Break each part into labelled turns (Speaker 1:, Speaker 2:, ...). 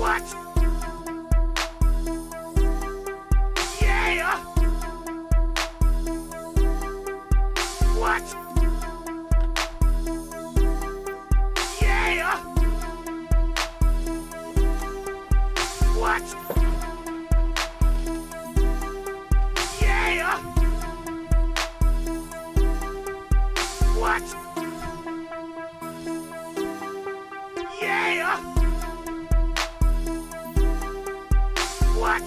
Speaker 1: What? Yeah. What? Yeah. What? Yeah. What? Yeah. What?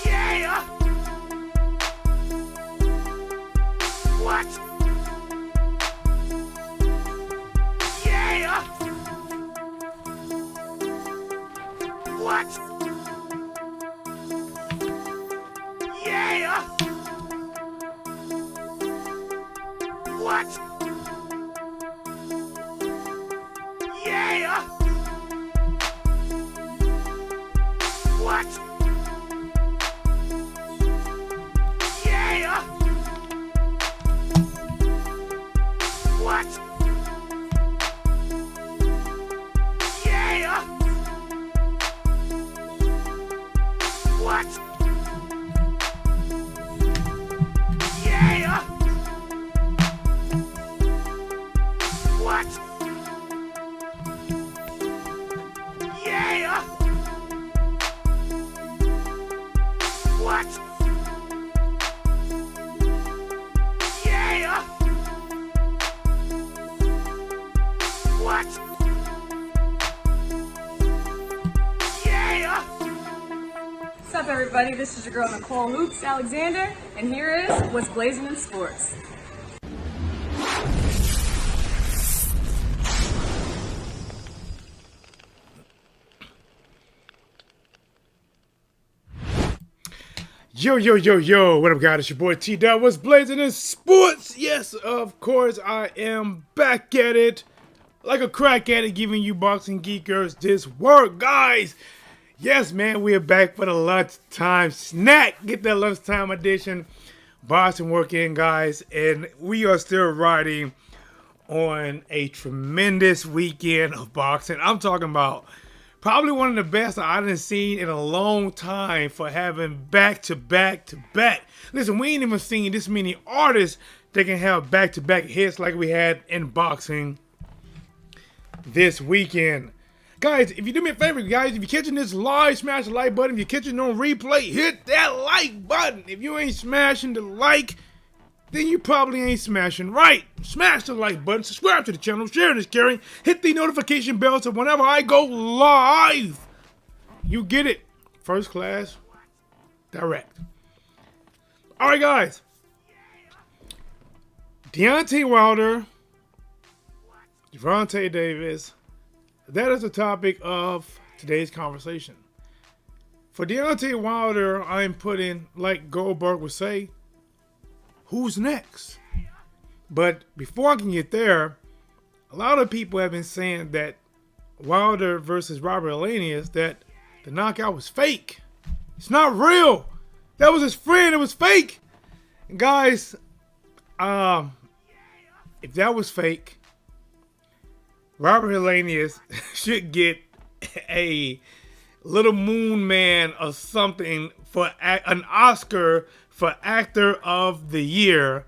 Speaker 1: Yeah. What? Yeah. What? Yeah. What? Yeah. What? Yeah. What? Yeah. What? Yeah. What? Yeah. What? Yeah. What? Yeah.
Speaker 2: What's up, everybody? This is your girl Nicole Hoops Alexander, and here is what's blazing in sports.
Speaker 3: Yo, yo, yo, yo, what up, guys? It's your boy TDub. What's blazing in sports? Yes, of course, I am back at it. Like a crack at it, giving you boxing geekers this work, guys. Yes, man, we are back for the lunchtime snack. Get that lunchtime edition. Boxing work in, guys. And we are still riding on a tremendous weekend of boxing. I'm talking about probably one of the best I've seen in a long time for having back-to-back-to-back. Listen, we ain't even seen this many artists that can have back-to-back hits like we had in boxing this weekend. Guys, if you do me a favor, guys, if you're catching this live, smash the like button. If you're catching it on replay, hit that like button. If you ain't smashing the like, then you probably ain't smashing right. Smash the like button, subscribe to the channel, share this, caring, hit the notification bell so whenever I go live, you get it. First class, direct. All right, guys. Deontay Wilder, Gervonta Davis, that is the topic of today's conversation. For Deontay Wilder, I'm putting, like Goldberg would say, who's next? But before I can get there, a lot of people have been saying that Wilder versus Robert Elenius, that the knockout was fake. It's not real. That was his friend. It was fake. And guys, if that was fake, Robert Elenius should get a Little Moon Man or something for an Oscar for Actor of the Year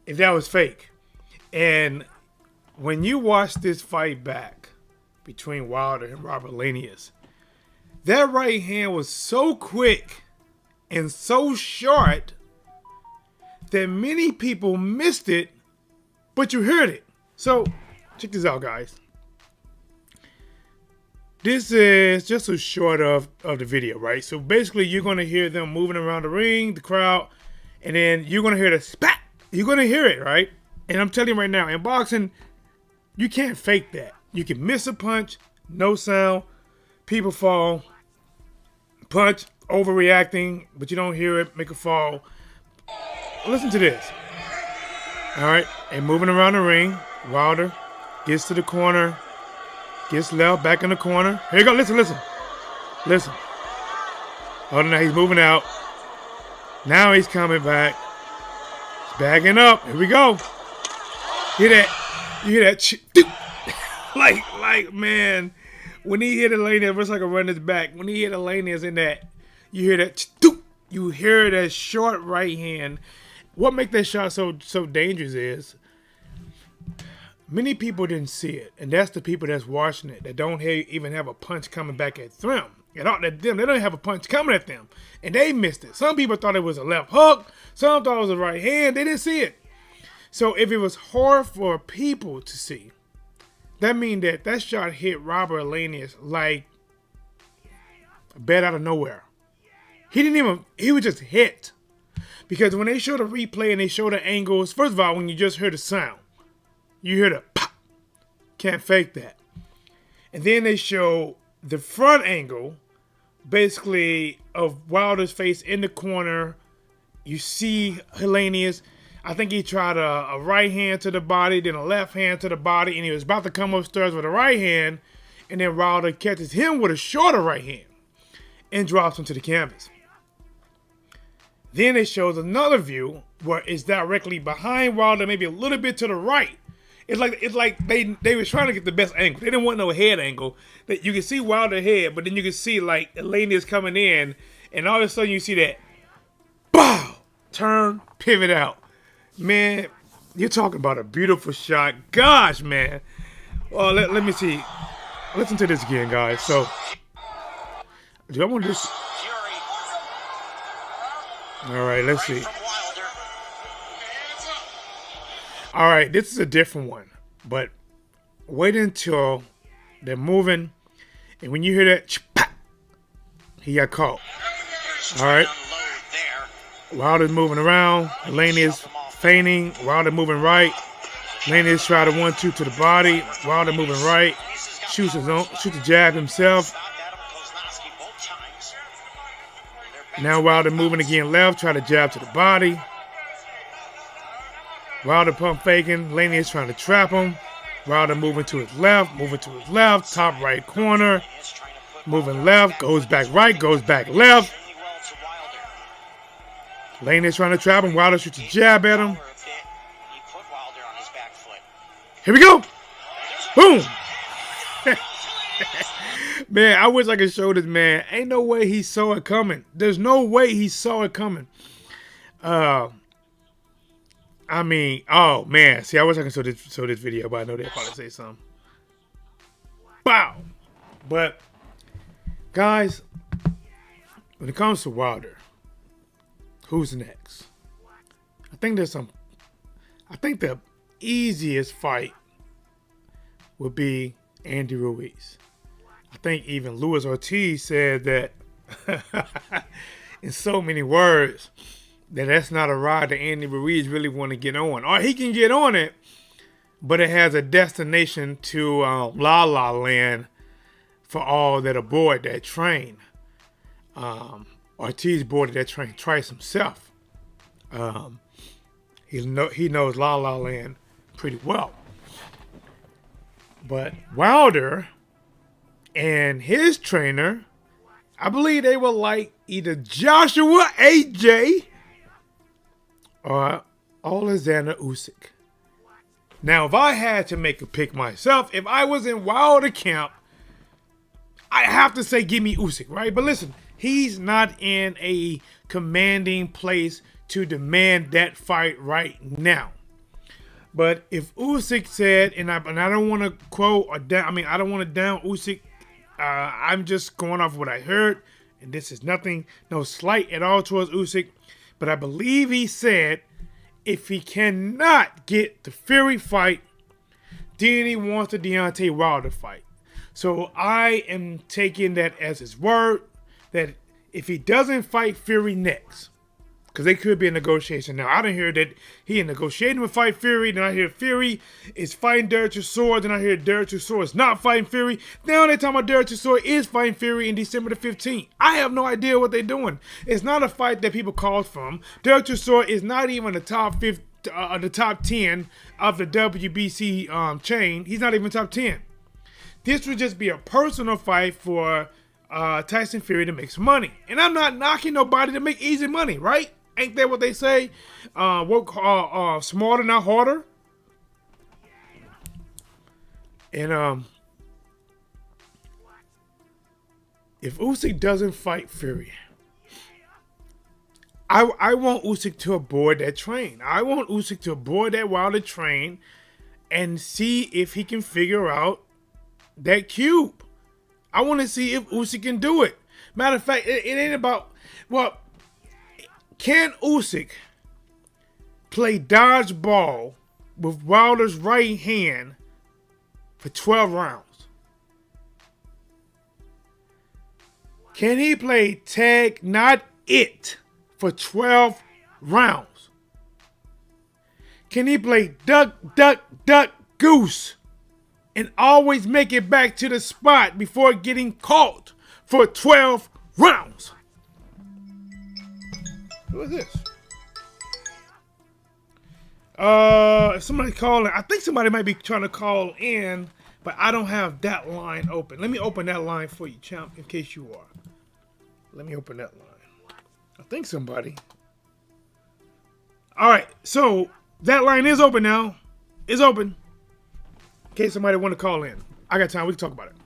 Speaker 3: if that was fake. And when you watch this fight back between Wilder and Robert Elenius, that right hand was so quick and so short that many people missed it, but you heard it. So check this out, guys. This is just a short of the video, right? So basically, you're going to hear them moving around the ring, the crowd, and then you're going to hear the spat. You're going to hear it, right? And I'm telling you right now, in boxing, you can't fake that. You can miss a punch, no sound, people fall, punch, overreacting, but you don't hear it, make a fall. Listen to this. All right, and moving around the ring, Wilder gets to the corner, gets left, back in the corner. Here you go, listen. Hold on, now he's moving out. Now he's coming back. He's backing up. Here we go. You hear that? Like man, when he hit Elena, it's like a run his back. When he hit Elena's in that, you hear that? You hear that short right hand. What makes that shot so dangerous is many people didn't see it, and that's the people that's watching it that don't even have a punch coming back at them. They don't have a punch coming at them, and they missed it. Some people thought it was a left hook. Some thought it was a right hand. They didn't see it. So if it was hard for people to see, that means that shot hit Robert Elenius like a bat out of nowhere. He was just hit. Because when they show the replay and they show the angles, first of all, when you just hear the sound, you hear the pop. Can't fake that. And then they show the front angle, basically, of Wilder's face in the corner. You see Helenius. I think he tried a right hand to the body, then a left hand to the body, and he was about to come upstairs with a right hand, and then Wilder catches him with a shorter right hand and drops him to the canvas. Then it shows another view where it's directly behind Wilder, maybe a little bit to the right. It's like they were trying to get the best angle. They didn't want no head angle. That you can see Wilder head, but then you can see like Elenius coming in, and all of a sudden you see that bow, turn, pivot out. Man, you're talking about a beautiful shot. Gosh, man. Well, let me see. Listen to this again, guys. So, do I want this? All right, let's see. All right, this is a different one, but wait until they're moving, and when you hear that, he got caught. All right. Wilder's moving around. Elenius feigning. Wilder moving right. Elenius tried a 1-2 to the body. Wilder moving right. Shoots a jab himself. Now Wilder moving again left, try to jab to the body. Wilder pump faking. Elenius trying to trap him. Wilder moving to his left, top right corner. Moving left, goes back right, goes back left. Elenius trying to trap him. Wilder shoots a jab at him. Here we go. Boom. Man, I wish I could show this man. Ain't no way he saw it coming. There's no way he saw it coming. I mean, oh man. See, I wish I could show this video, but I know they'll probably say something. Wow. But guys, when it comes to Wilder, who's next? I think the easiest fight would be Andy Ruiz. I think even Luis Ortiz said that in so many words that that's not a ride that Andy Ruiz really want to get on. Or he can get on it, but it has a destination to La La Land for all that aboard that train. Ortiz boarded that train twice himself. He knows La La Land pretty well. But Wilder and his trainer, I believe they were like either Joshua AJ or Alexander Usyk. Now, if I had to make a pick myself, if I was in Wilder camp, I have to say give me Usyk, right? But listen, he's not in a commanding place to demand that fight right now. But if Usyk said, and I don't want to quote or down, I don't want to down Usyk. I'm just going off what I heard, and this is nothing, no slight at all towards Usyk. But I believe he said if he cannot get the Fury fight, then he wants the Deontay Wilder fight. So I am taking that as his word that if he doesn't fight Fury next, because they could be in negotiation. Now, I didn't hear that he in negotiating with fight Fury. Then I hear Fury is fighting Derek Chisora. Then I hear Derek Chisora is not fighting Fury. Now they're talking about Derek Chisora is fighting Fury in December the 15th. I have no idea what they're doing. It's not a fight that people called from. Derek Chisora is not even the top 10 of the WBC chain. He's not even top 10. This would just be a personal fight for Tyson Fury to make some money. And I'm not knocking nobody to make easy money, right? Ain't that what they say? Work smarter, not harder. And if Usyk doesn't fight Fury, I want Usyk to aboard that train. I want Usyk to aboard that Wilder train and see if he can figure out that cube. I want to see if Usyk can do it. Matter of fact, it ain't about, well, can Usyk play dodgeball with Wilder's right hand for 12 rounds? Can he play tag, not it, for 12 rounds? Can he play duck, duck, duck, goose and always make it back to the spot before getting caught for 12 rounds? Who is this? If somebody's calling, I think somebody might be trying to call in, but I don't have that line open. Let me open that line for you, champ, in case you are. Let me open that line. I think somebody. All right, so that line is open now. It's open. In case somebody want to call in. I got time. We can talk about it.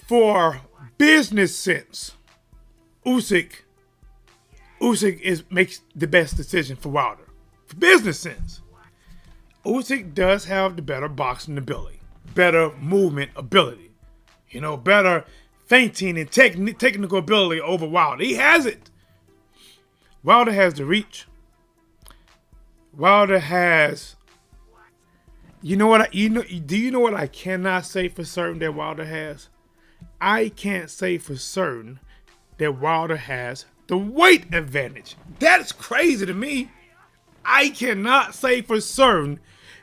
Speaker 3: For business sense, Usyk makes the best decision for Wilder. For business sense, Usyk does have the better boxing ability, better movement ability, better feinting and technical ability over Wilder. He has it. Wilder has the reach. Wilder has. Do you know what I cannot say for certain that Wilder has? I can't say for certain that Wilder has the weight advantage. That's crazy to me. I cannot say for certain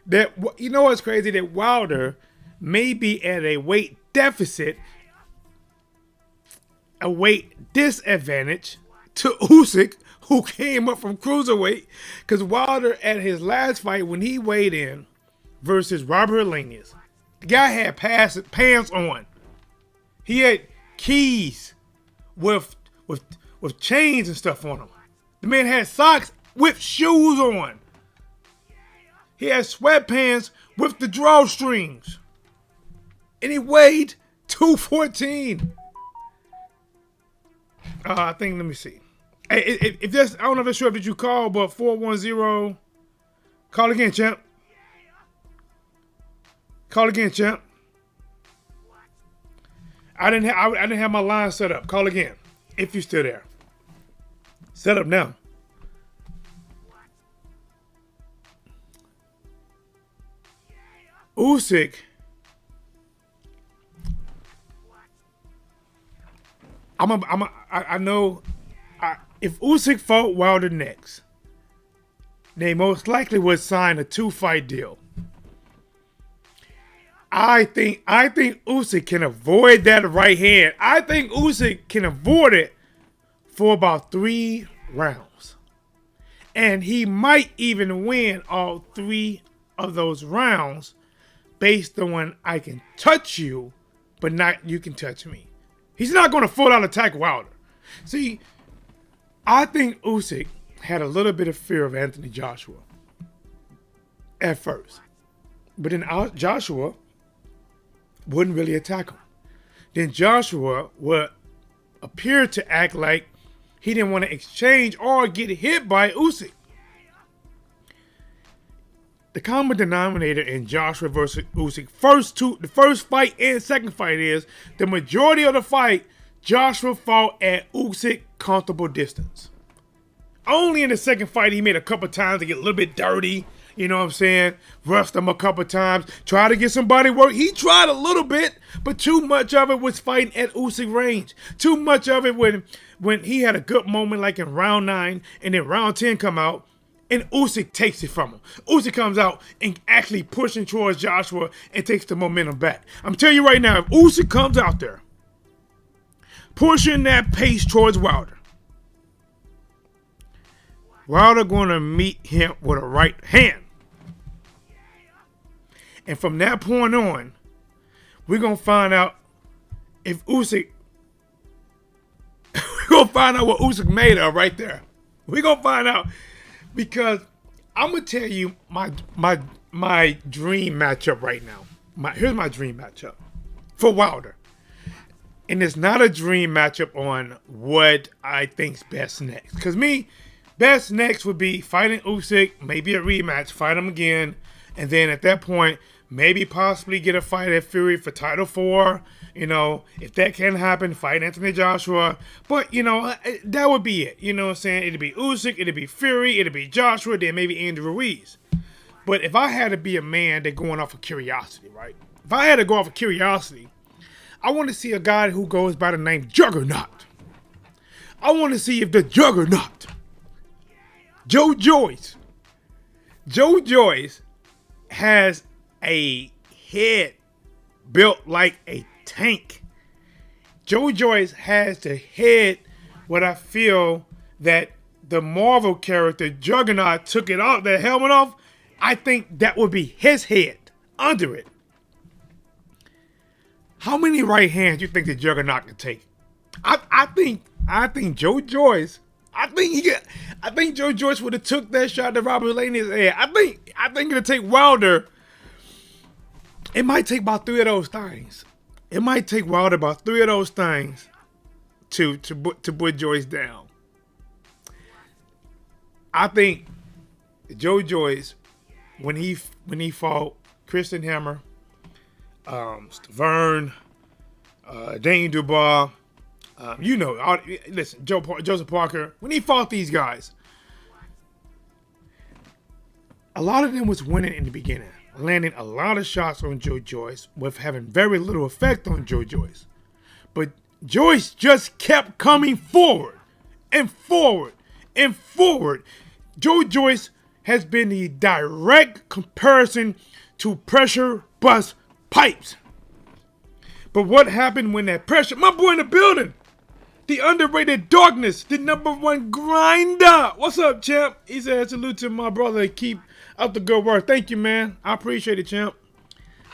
Speaker 3: that, what's crazy? That Wilder may be at a weight deficit, a weight disadvantage to Usyk, who came up from cruiserweight. Because Wilder, at his last fight, when he weighed in versus Robert Helenius, the guy had pants on. He had keys with chains and stuff on him. The man had socks with shoes on. He had sweatpants with the drawstrings. And he weighed 214. I think, let me see. Hey, if that's, I don't know if that's sure if you call, but 410. Call again, champ. Call again, champ. I didn't have my line set up. Call again. If you're still there. Set up now. Usyk. I know if Usyk fought Wilder next, they most likely would sign a 2-fight deal. I think Usyk can avoid that right hand. I think Usyk can avoid it for about 3 rounds. And he might even win all 3 of those rounds based on I can touch you, but not you can touch me. He's not going to full out attack Wilder. See, I think Usyk had a little bit of fear of Anthony Joshua at first. But then Joshua wouldn't really attack him. Then Joshua would appear to act like he didn't want to exchange or get hit by Usyk. The common denominator in Joshua versus Usyk, the first fight and second fight is the majority of the fight, Joshua fought at Usyk comfortable distance. Only in the second fight he made a couple times to get a little bit dirty. You know what I'm saying? Roughed him a couple times. Tried to get somebody work. He tried a little bit, but too much of it was fighting at Usyk range. Too much of it when he had a good moment like in round 9 and then round 10 come out and Usyk takes it from him. Usyk comes out and actually pushing towards Joshua and takes the momentum back. I'm telling you right now, if Usyk comes out there pushing that pace towards Wilder, Wilder going to meet him with a right hand. And from that point on, we're going to find out if Usyk, we're going to find out what Usyk made of right there. We're going to find out because I'm gonna tell you my dream matchup right now. Here's my dream matchup for Wilder, and it's not a dream matchup on what I think's best next. Cause me, best next would be fighting Usyk, maybe a rematch, fight him again, and then at that point, maybe possibly get a fight at Fury for Title 4. You know, if that can happen, fight Anthony Joshua. But, you know, that would be it. You know what I'm saying? It'd be Usyk, it'd be Fury, it'd be Joshua, then maybe Andrew Ruiz. But if I had to be a man that going off of curiosity, right? If I had to go off of curiosity, I want to see a guy who goes by the name Juggernaut. I want to see if the Juggernaut, Joe Joyce has a head built like a tank. Joe Joyce has the head what I feel that the Marvel character Juggernaut took it off, the helmet off. I think that would be his head under it. How many right hands do you think the Juggernaut could take? I think Joe Joyce. I think Joe Joyce would have took that shot to Robert Laney's head. I think it'll take Wilder. It might take about 3 of those things. It might take Wilder about 3 of those things to put Joyce down. I think Joe Joyce, when he fought Christian Hammer, Stavern, Dane Dubois, listen, Joseph Parker, when he fought these guys, a lot of them was winning in the beginning, landing a lot of shots on Joe Joyce with having very little effect on Joe Joyce. But Joyce just kept coming forward and forward and forward. Joe Joyce has been the direct comparison to pressure bust pipes. But what happened when that pressure, my boy in the building, the underrated darkness, the #1 grinder. What's up, champ? He said, salute to my brother. Keep up the good work. Thank you, man. I appreciate it, champ.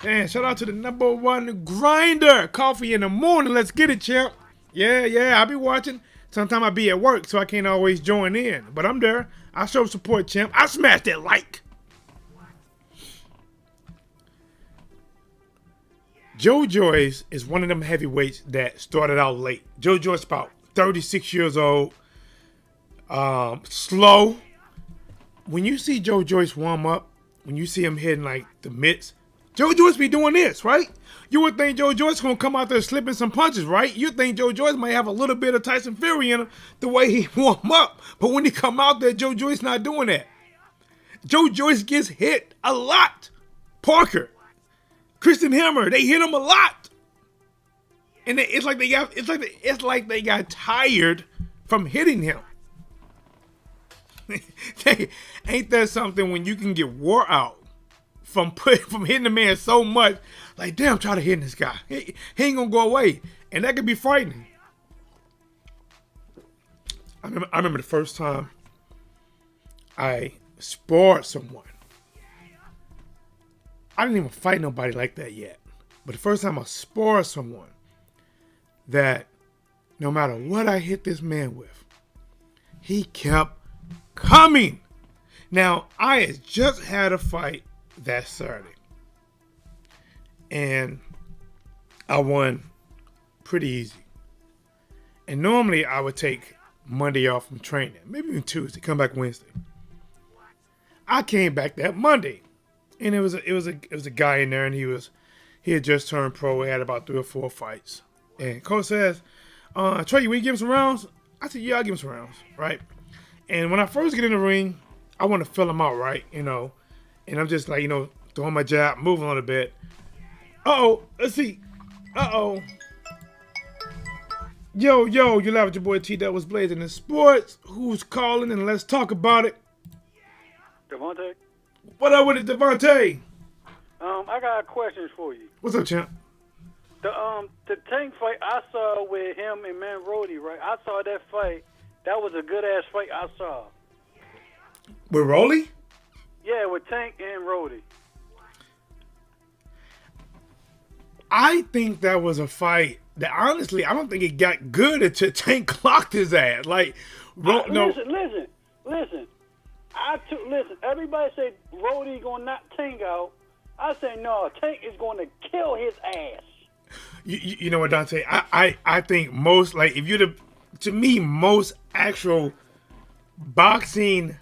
Speaker 3: And shout out to the #1 grinder. Coffee in the morning. Let's get it, champ. Yeah, I'll be watching. Sometimes I'll be at work, so I can't always join in. But I'm there. I show support, champ. I smashed that like. Joe Joyce is one of them heavyweights that started out late. Joe Joyce about 36 years old. Slow. When you see Joe Joyce warm up, when you see him hitting like the mitts, Joe Joyce be doing this, right? You would think Joe Joyce gonna come out there slipping some punches, right? You think Joe Joyce might have a little bit of Tyson Fury in him the way he warm up. But when he come out there, Joe Joyce not doing that. Joe Joyce gets hit a lot. Parker, Christian Hammer, they hit him a lot. And it's like they got tired from hitting him. Ain't that something when you can get wore out from hitting the man so much? Like, damn, try to hit this guy. He ain't gonna go away, and that could be frightening. I remember the first time I sparred someone. I didn't even fight nobody like that yet, but the first time I sparred someone, that no matter what I hit this man with, he kept coming. Now, I had just had a fight that Saturday, and I won pretty easy. And normally I would take Monday off from training, maybe even Tuesday, come back Wednesday. I came back that Monday, and it was a guy in there, and he had just turned pro. He had about 3 or 4 fights, and coach says, "Trey, will you give him some rounds?" I said, "Yeah, I'll give him some rounds." Right. And when I first get in the ring, I want to fill him out, right? And I'm just like, throwing my jab, moving a little bit. Let's see. Yo, you live with your boy TDub was blazing in sports. Who's calling, and let's talk about it.
Speaker 4: Devontae?
Speaker 3: What up with it, Deontay?
Speaker 4: I got questions for you.
Speaker 3: What's up, champ?
Speaker 4: The tank fight I saw with him and Man Rody, right? I saw that fight. That was a good ass fight I saw.
Speaker 3: With Rolly?
Speaker 4: Yeah, with Tank and Rody.
Speaker 3: I think that was a fight that honestly I don't think it got good until Tank clocked his ass. Like,
Speaker 4: Listen. Listen, everybody say Rody gonna knock Tank out. I say no, Tank is gonna kill his ass.
Speaker 3: You know what, Dante? I think most, like, if you're to me, most actual boxing,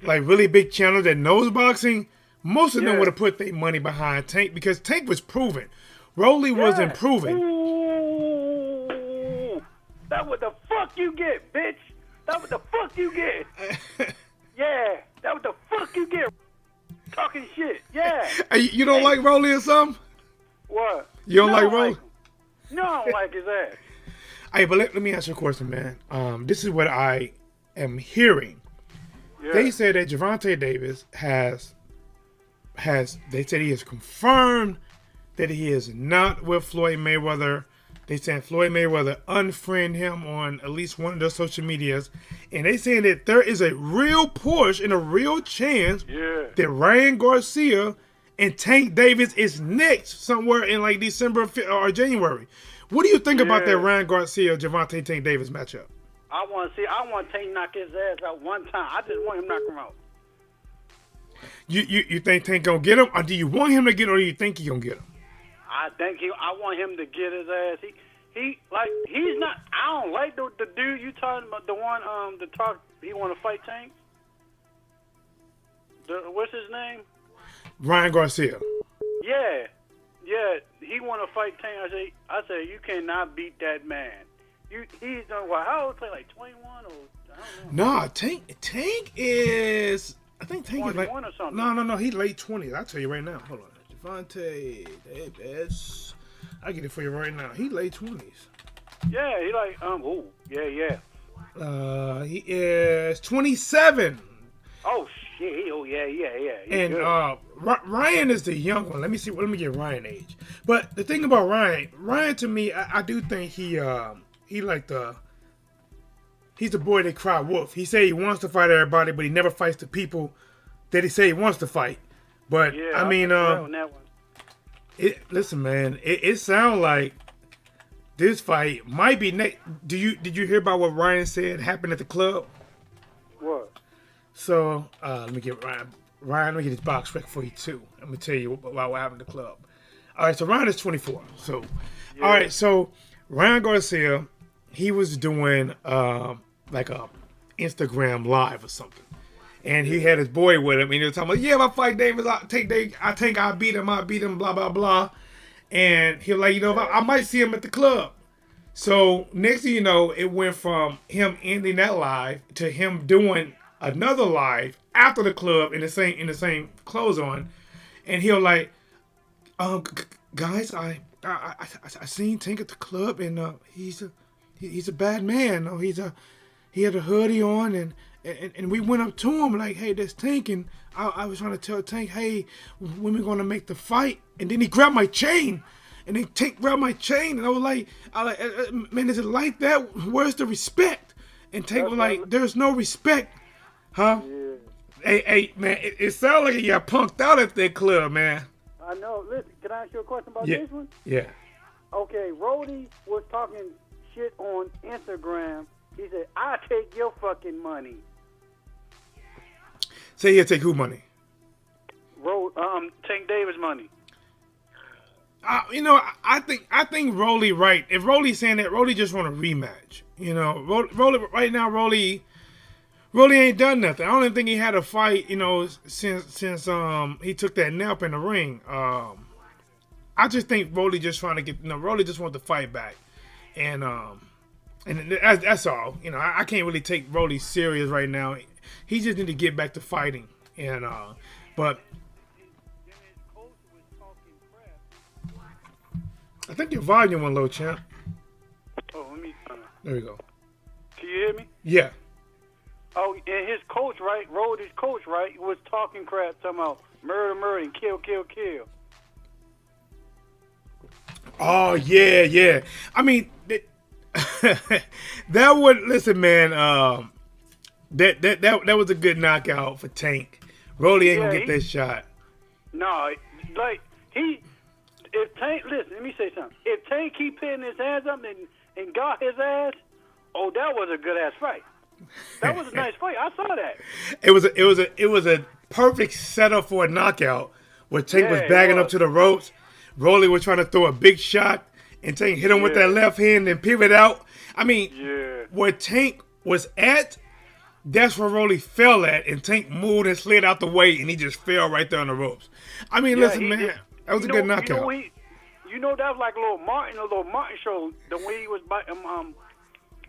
Speaker 3: like, really big channels that knows boxing, most of them would have put their money behind Tank because Tank was proven. Rolly wasn't proven.
Speaker 4: Ooh, that what the fuck you get, bitch. That what the fuck you get. Yeah, that what the fuck you get. Talking shit. Yeah.
Speaker 3: You don't like Rolly or something?
Speaker 4: What?
Speaker 3: You don't like Rolly?
Speaker 4: No, I don't like his ass.
Speaker 3: Hey, but let me ask you a question, man. This is what I am hearing.
Speaker 4: Yeah.
Speaker 3: They said that Gervonta Davis has. They said he has confirmed that he is not with Floyd Mayweather. They said Floyd Mayweather unfriend him on at least one of their social medias, and they saying that there is a real push and a real chance that Ryan Garcia and Tank Davis is next somewhere in like December or January. What do you think about that Ryan Garcia Gervonta Tank Davis matchup?
Speaker 4: I want Tank knock his ass out one time. I just want him to knock him out.
Speaker 3: You think Tank gonna get him, or do you want him to get him, or do you think he gonna get him?
Speaker 4: I want him to get his ass. He's not. I don't like the dude you talking about. The one he want to fight Tank. What's his name?
Speaker 3: Ryan Garcia.
Speaker 4: Yeah. He want to fight Tank. I say you cannot beat that man. He's done what? How old? Like 21 or I don't know.
Speaker 3: Nah, Tank is. I think Tank is like.
Speaker 4: Or something.
Speaker 3: No. He late 20s. I'll tell you right now. Hold on. Gervonta Davis. I get it for you right now. He late 20s.
Speaker 4: Yeah, he like yeah.
Speaker 3: He is 27.
Speaker 4: Oh shit! Oh yeah.
Speaker 3: And Ryan is the young one. Let me see. Let me get Ryan age. But the thing about Ryan to me, I do think he like he's the boy that cry wolf. He say he wants to fight everybody, but he never fights the people that he say he wants to fight. But I mean, listen, man, it sounds like this fight might be next. Did you hear about what Ryan said happened at the club?
Speaker 4: What?
Speaker 3: So let me get Ryan. Let me get his box rec for you too. Let me tell you about what happened at the club. All right, so Ryan is 24. So, all right, so Ryan Garcia, he was doing like a Instagram live or something, and he had his boy with him, and he was talking about, if I fight Davis, I think I'll beat him, blah blah blah, and he was like, I might see him at the club. So next thing you know, it went from him ending that live to him doing another live after the club in the same clothes on, and he was like, guys, I seen Tank at the club, and he's a bad man. He had a hoodie on, and we went up to him like, hey, that's Tank, and I was trying to tell Tank, hey, when we gonna make the fight? And then he grabbed my chain, and then Tank grabbed my chain, and I was like, man, is it like that? Where's the respect? And Tank was like, there's no respect, huh? Yeah. Hey, man, it sounded like he got punked out at that club, man.
Speaker 4: I know. Listen, can I ask you a question about this one?
Speaker 3: Yeah.
Speaker 4: Okay, Rody was talking shit on Instagram. He said, I take your fucking money.
Speaker 3: Say he'll take who money?
Speaker 4: Tank Davis money.
Speaker 3: I think Rolly right. If Rolly's saying that, Rolly just want a rematch. Rolly right now, Rolly ain't done nothing. I don't even think he had a fight, since he took that nap in the ring. I just think Rolly just trying to get, Rolly just wants to fight back, and that's all. I can't really take Rolly serious right now. He just need to get back to fighting, and but I think your volume went low, champ.
Speaker 4: Oh, let me.
Speaker 3: There we go.
Speaker 4: Can you hear me?
Speaker 3: Yeah.
Speaker 4: Oh, and his coach, right? Rody's coach, right, was talking crap, talking about murder, and kill.
Speaker 3: Oh yeah. I mean, that would listen, man. That was a good knockout for Tank. Rolly ain't gonna get that shot.
Speaker 4: No, if Tank, listen, let me say something. If Tank keep putting his hands up and got his ass, that was a good ass fight. That was a nice fight. I saw that.
Speaker 3: It was a perfect setup for a knockout where Tank
Speaker 4: Yeah,
Speaker 3: was
Speaker 4: it
Speaker 3: bagging up
Speaker 4: was.
Speaker 3: to the ropes. Rolly was trying to throw a big shot, and Tank hit him with that left hand and pivot out. I mean,
Speaker 4: Yeah.
Speaker 3: where Tank was at, that's where Rolly fell at, and Tank moved and slid out the way, and he just fell right there on the ropes. I mean,
Speaker 4: Yeah,
Speaker 3: listen,
Speaker 4: he
Speaker 3: man,
Speaker 4: did.
Speaker 3: that was a good knockout.
Speaker 4: You know that was like a little Martin show. The way he was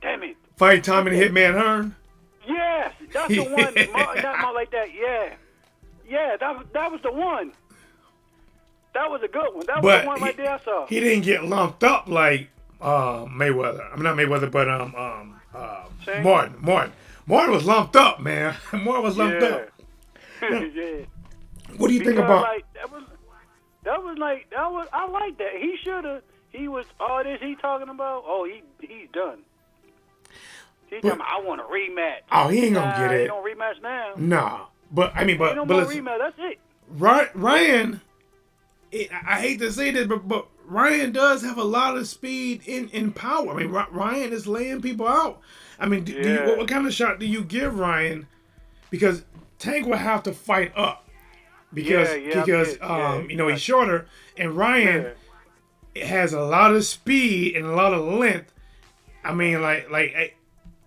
Speaker 4: damn it.
Speaker 3: Fight Tommy the Hitman Hearn.
Speaker 4: Yes, that's the one. Not like that. Yeah, that was the one. That was a good one. That was the one right there I saw.
Speaker 3: He didn't get lumped up like Mayweather. I mean, not Mayweather, but Martin. Martin was lumped up, man. Martin was lumped up.
Speaker 4: Yeah.
Speaker 3: What do you think about?
Speaker 4: Like, I like that. He should have. He was all this he talking about. Oh, he's done. He's talking about, I want a rematch.
Speaker 3: Oh, he ain't gonna get it.
Speaker 4: He don't rematch now.
Speaker 3: Nah, but I mean, but
Speaker 4: Ain't no more
Speaker 3: listen,
Speaker 4: rematch. That's it.
Speaker 3: Ryan. I hate to say this, but Ryan does have a lot of speed in power. I mean, Ryan is laying people out. I mean, what kind of shot do you give Ryan? Because Tank will have to fight up because he's shorter, and Ryan has a lot of speed and a lot of length. I mean, like,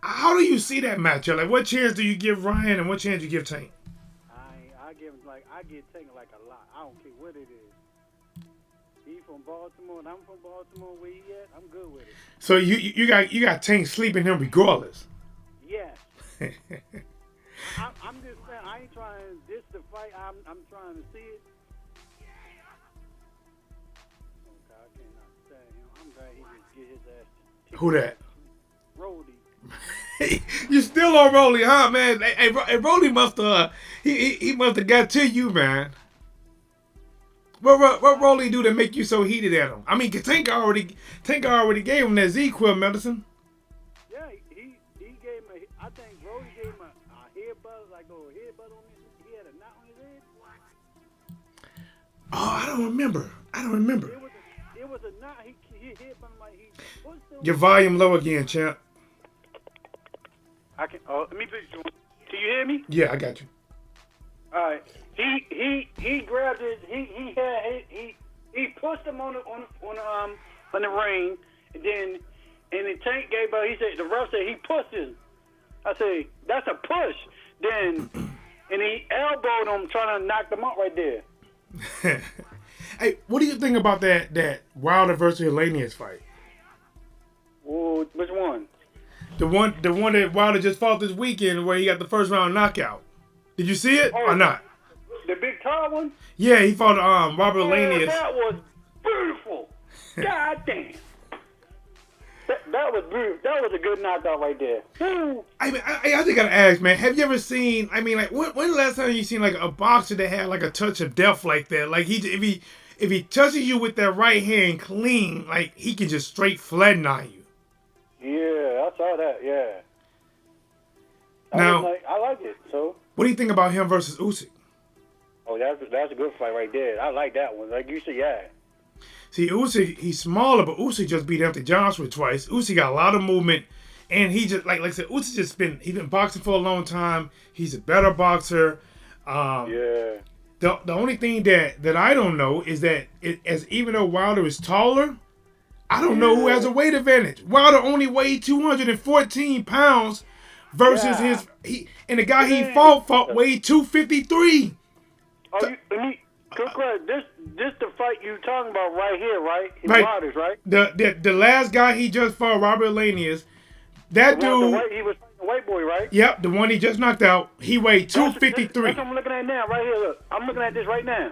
Speaker 3: how do you see that matchup? Like, what chance do you give Ryan, and what chance do you give Tank?
Speaker 4: I give Tank like a lot. I don't care what it is. He from Baltimore, and I'm from Baltimore. Where he at? I'm good with it.
Speaker 3: So you got Tank sleeping him regardless.
Speaker 4: Yes. I'm just saying. I ain't trying this to fight. I'm trying to see it. Okay, I cannot stand him. I'm glad he just get his ass.
Speaker 3: Who that?
Speaker 4: Brody.
Speaker 3: You still on Rolly, huh, man? Hey, Rolly must have he must have got to you, man. What Rolly do to make you so heated at him? I mean, Tank already gave him that Z-Quil medicine.
Speaker 4: Yeah, he gave him I think Brody gave him a headbutt, like a headbutt on his. He had a knot on his head.
Speaker 3: Oh, I don't remember.
Speaker 4: It was a knot. He hit him like he pushed him.
Speaker 3: Your volume low again, champ.
Speaker 4: I can. Let me fix you. Can you hear me?
Speaker 3: Yeah, I got you.
Speaker 4: All right. He grabbed his. He pushed him on the ring, and the Tank gave up. He said the ref said he pushed him. I said that's a push. Then and he elbowed him, trying to knock them out right there.
Speaker 3: Hey, what do you think about that Wilder versus Helenius fight?
Speaker 4: Well, which one?
Speaker 3: The one that Wilder just fought this weekend, where he got the first round knockout. Did you see it or not?
Speaker 4: The big tall one?
Speaker 3: Yeah, he fought Robert Helenius.
Speaker 4: That was beautiful. God damn. That was beautiful. That was a good knockout right there.
Speaker 3: I mean, I just gotta ask, man. Have you ever seen? I mean, like, when the last time you seen like a boxer that had like a touch of death like that? Like if he touches you with that right hand clean, like he can just straight flatten on you.
Speaker 4: Yeah, I saw that. Yeah.
Speaker 3: Now,
Speaker 4: I like it. So.
Speaker 3: What do you think about him versus Usyk?
Speaker 4: Oh, that's a good fight right there. I like that one. Like you said, yeah.
Speaker 3: See, Usyk, he's smaller, but Usyk just beat Deontay Joshua twice. Usyk got a lot of movement, and he just like I said, Usyk he's been boxing for a long time. He's a better boxer.
Speaker 4: Yeah.
Speaker 3: The only thing that I don't know is that even though Wilder is taller, I don't know who has a weight advantage. Wilder only weighed 214 pounds versus and the guy he fought weighed 253.
Speaker 4: Oh, this the fight you talking about right here, right?
Speaker 3: Right.
Speaker 4: Wilder's, right?
Speaker 3: The last guy he just fought, Robert Helenius, that dude.
Speaker 4: He was the white boy, right?
Speaker 3: Yep, the one he just knocked out. He weighed 253.
Speaker 4: That's what I'm looking at now, right here. Look, I'm looking at this right now.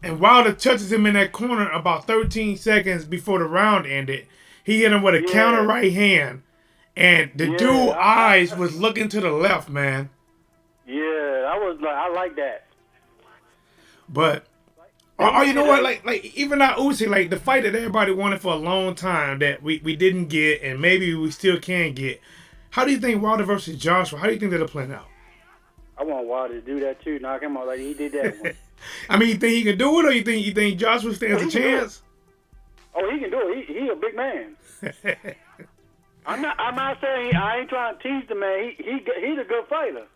Speaker 3: And Wilder touches him in that corner about 13 seconds before the round ended. He hit him with a counter right hand, and the dude's eyes was looking to the left, man.
Speaker 4: Yeah, I like that.
Speaker 3: But, you know what? Like even not Usyk, like the fight that everybody wanted for a long time that we didn't get, and maybe we still can get. How do you think Wilder versus Joshua? How do you think that'll play out?
Speaker 4: I want Wilder to do that too. Knock him out like he did that one.
Speaker 3: I mean, you think he can do it, or you think Joshua stands a chance?
Speaker 4: Oh, he can do it. He a big man. I'm not saying I ain't trying to tease the man. He's a good fighter.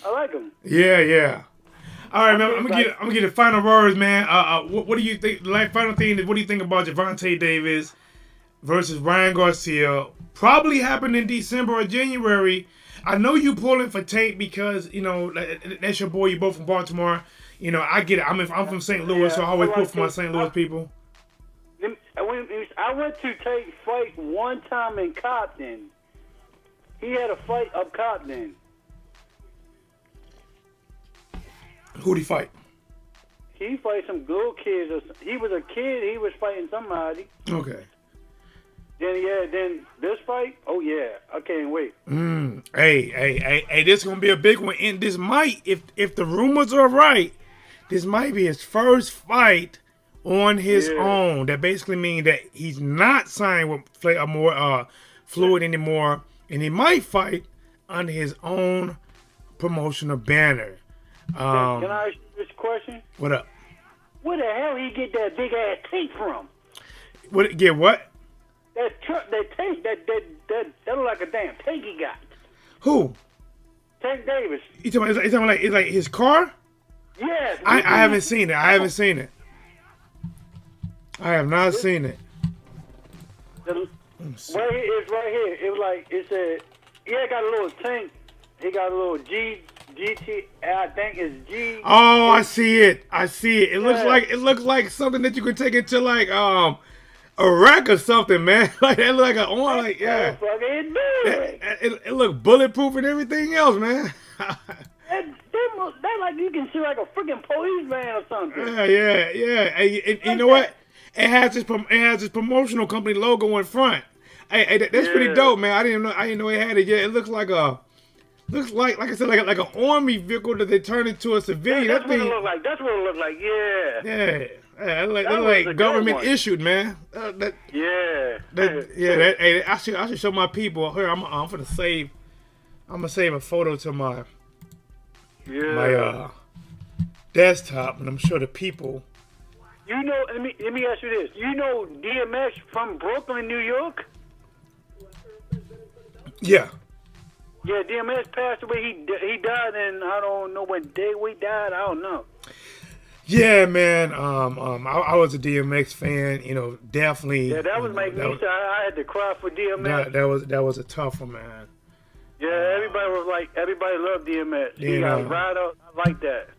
Speaker 4: I like him.
Speaker 3: Yeah. All right, man. I'm gonna get the final words, man. What do you think? Like, final thing is, what do you think about Gervonta Davis versus Ryan Garcia? Probably happened in December or January. I know you pulling for Tank because that's your boy. You both from Baltimore. I get it. I'm from St. Louis, so I always pull for my St. Louis people.
Speaker 4: I went to Tank fight one time in Compton. He had a fight up Compton.
Speaker 3: Who'd he fight?
Speaker 4: He fight some little kids. He was a kid. He was fighting somebody.
Speaker 3: Okay.
Speaker 4: Then this fight. Oh yeah, I can't wait.
Speaker 3: Hey, this is gonna be a big one. And this might, if the rumors are right, this might be his first fight on his own. That basically means that he's not signed with Floyd anymore, and he might fight under his own promotional banner.
Speaker 4: Can I ask you this question?
Speaker 3: What up?
Speaker 4: Where the hell he get that big ass tank from?
Speaker 3: Get what?
Speaker 4: That truck, that tank, that look like a damn tank he got.
Speaker 3: Who?
Speaker 4: Tank Davis.
Speaker 3: You talking about it's like his car?
Speaker 4: Yeah.
Speaker 3: I haven't seen it. I have not seen it.
Speaker 4: It's right here. It was like it said. Yeah, got a little tank. He got a little GT. I think it's G.
Speaker 3: Oh, I see it. It looks like something that you could take into like Iraq or something, man. Like that look like an on, like yeah. It look bulletproof and everything else, man.
Speaker 4: that like you can see like a freaking policeman or something.
Speaker 3: Yeah. You know what? It has his promotional company logo in front. Hey, that's pretty dope, man. I didn't know it had it yet. It looks like I said, like an army vehicle that they turned into a civilian.
Speaker 4: That's what it looked like. That's what it looked like. Yeah.
Speaker 3: Yeah, like government issued, man. Hey, I should show my people. Here, I'm gonna save a photo to my desktop, and I'm sure the people.
Speaker 4: Let me ask you this. You know DMX from Brooklyn, New York?
Speaker 3: Yeah.
Speaker 4: Yeah, DMX passed away. He died, and I don't know what day we died. I don't know.
Speaker 3: Yeah, man. I was a DMX fan. Definitely.
Speaker 4: Yeah, that was making me sad. I had to cry for DMX.
Speaker 3: That was a tough one, man.
Speaker 4: Yeah, everybody loved DMX. He got right up. I like that.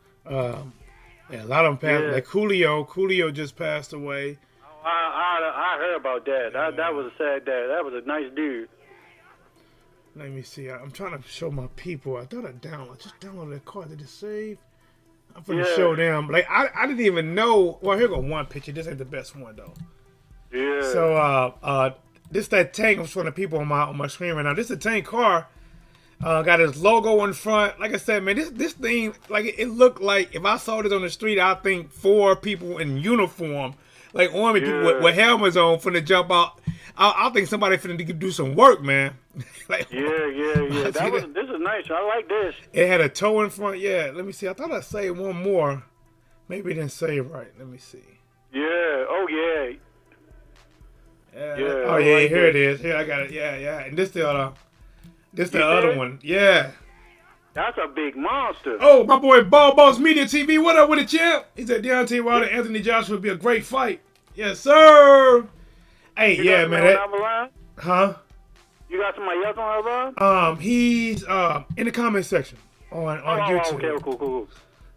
Speaker 3: Yeah, a lot of them passed. Like Coolio just passed away.
Speaker 4: I heard about that. That was a sad day. That was a nice dude.
Speaker 3: Let me see. I'm trying to show my people. I thought I downloaded that card. Did it save? I'm gonna show them. Like I didn't even know. Well, here go one picture. This ain't the best one though.
Speaker 4: Yeah.
Speaker 3: So this that tank. I'm showing the people on my screen right now. This is a tank car. Got his logo in front. Like I said, man, this thing, like it looked like if I saw this on the street, I think 4 people in uniform, like army people with helmets on, finna jump out. I think somebody finna do some work, man. Like,
Speaker 4: yeah. This is nice. I like this.
Speaker 3: It had a toe in front. Yeah, let me see. I thought I saved one more. Maybe it didn't save right. Let me see.
Speaker 4: Yeah. Oh yeah.
Speaker 3: Oh yeah. Like here it is. Here I got it. Yeah. And this the other one. Yeah.
Speaker 4: That's a big monster.
Speaker 3: Oh, my boy Ball Boss Media TV. What up with it, champ? He said Deontay Wilder, Anthony Joshua would be a great fight. Yes, sir. Hey,
Speaker 4: you
Speaker 3: man.
Speaker 4: Huh? You got somebody else on the line?
Speaker 3: He's in the comment section on YouTube.
Speaker 4: Okay, cool.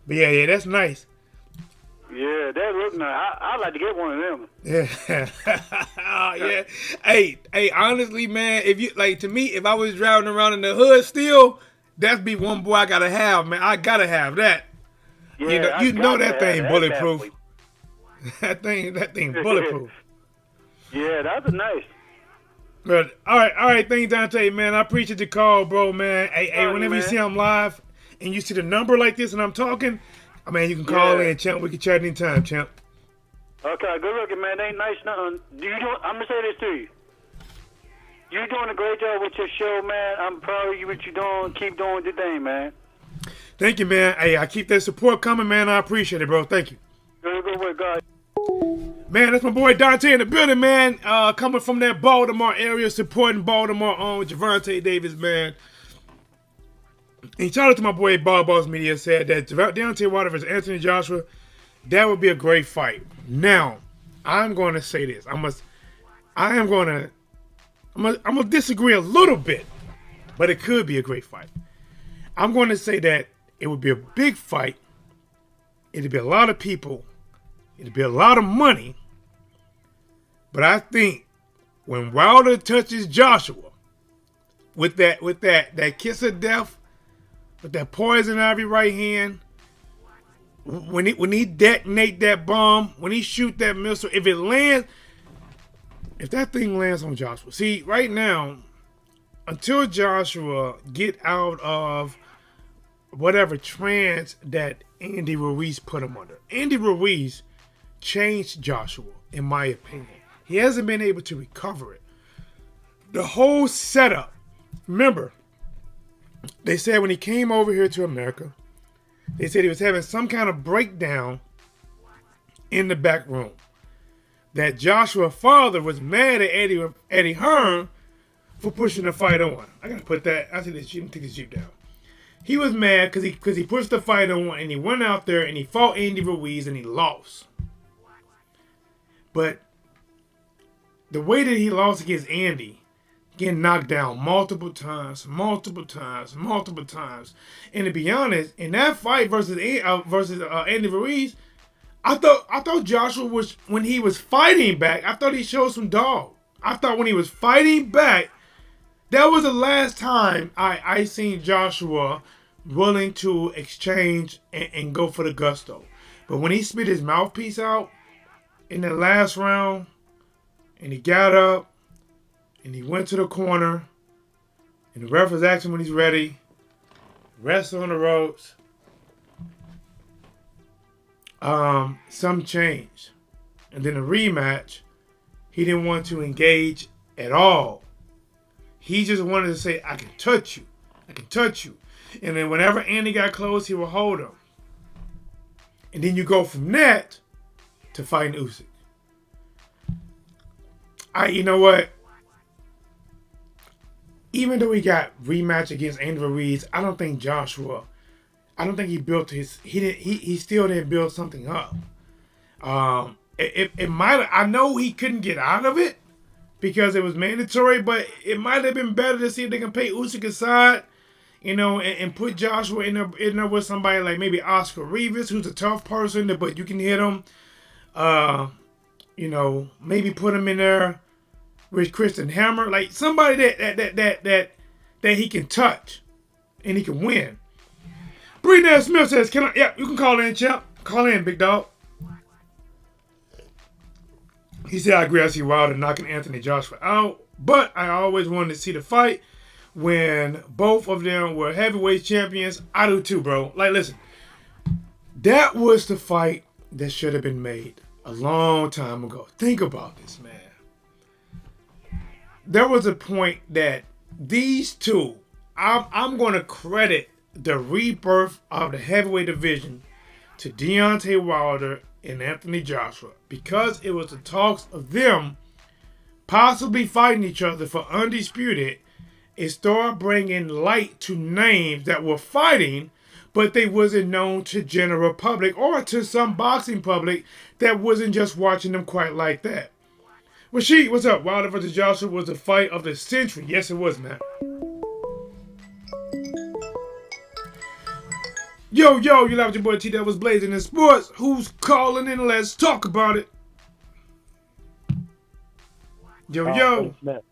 Speaker 3: But yeah, that's nice.
Speaker 4: Yeah, that look nice. I'd like to get one of them.
Speaker 3: Yeah. Yeah. Hey, honestly, man, if you like to me, if I was driving around in the hood still, that'd be one boy I gotta have, man. I gotta have that.
Speaker 4: Yeah,
Speaker 3: you know that thing bulletproof. that thing bulletproof.
Speaker 4: Yeah, that's nice.
Speaker 3: But all right, thank you, Deontay, man. I appreciate the call, bro, man. Hey, whenever you see I'm live and you see the number like this and I'm talking, I mean, you can call in, champ. We can chat anytime, champ.
Speaker 4: Okay, good looking, man. Ain't nice nothing. I'm gonna say this to you. You're doing a great job with your show, man. I'm proud of you. What you're doing. Keep doing your thing, man.
Speaker 3: Thank you, man. Hey, I keep that support coming, man. I appreciate it, bro. Thank you.
Speaker 4: Good work, guys.
Speaker 3: Man, that's my boy Deontay in the building, man. Coming from that Baltimore area, supporting Baltimore on Gervonta Davis, man. And shout out to my boy Boss Media said that Deontay Wilder versus Anthony Joshua, that would be a great fight. Now, I'm going to say this. I'm gonna disagree a little bit, but it could be a great fight. I'm going to say that it would be a big fight. It'd be a lot of people. It'd be a lot of money. But I think when Wilder touches Joshua with that kiss of death, with that poison ivy right hand, when he detonate that bomb, when he shoot that missile, if that thing lands on Joshua. See, right now, until Joshua get out of whatever trance that Andy Ruiz put him under. Andy Ruiz changed Joshua, in my opinion. He hasn't been able to recover it. The whole setup, remember, they said when he came over here to America, they said he was having some kind of breakdown in the back room. That Joshua's father was mad at Eddie Hearn for pushing the fight on. I gotta put that. I see this sheet and take the sheet down. He was mad because he pushed the fight on and he went out there and he fought Andy Ruiz and he lost. But the way that he lost against Andy, getting knocked down multiple times. And to be honest, in that fight versus Andy Ruiz, I thought Joshua was, when he was fighting back, I thought he showed some dog. I thought when he was fighting back, that was the last time I seen Joshua willing to exchange and go for the gusto. But when he spit his mouthpiece out in the last round, and he got up, and he went to the corner, and the ref was asking when he's ready, rest on the ropes, some changed. And then a rematch, he didn't want to engage at all. He just wanted to say, I can touch you. I can touch you. And then whenever Andy got close, he would hold him. And then you go from that to fighting Usyk. You know what? Even though he got rematch against Andy Ruiz, I don't think he built he still didn't build something up. It might, I know he couldn't get out of it because it was mandatory, but it might have been better to see if they can pay Usyk aside, and put Joshua in there with somebody like maybe Oscar Rivas, who's a tough person, but you can hit him. Maybe put him in there with Christian Hammer, like somebody that he can touch and he can win. Breeden Smith says, you can call in, champ. Call in, big dog. He said, I agree, I see Wilder knocking Anthony Joshua out, but I always wanted to see the fight when both of them were heavyweight champions. I do too, bro. Like, listen, that was the fight that should have been made a long time ago. Think about this, man. There was a point that these two, I'm going to credit the rebirth of the heavyweight division to Deontay Wilder and Anthony Joshua, because it was the talks of them possibly fighting each other for undisputed. It started bringing light to names that were fighting, but they wasn't known to general public or to some boxing public that wasn't just watching them quite like that. Rashid, what's up? Wilder versus Joshua was the fight of the century. Yes, it was, man. Yo, you love your boy TDub was blazing in sports. Who's calling in? Let's talk about it. Yo.
Speaker 5: Smith.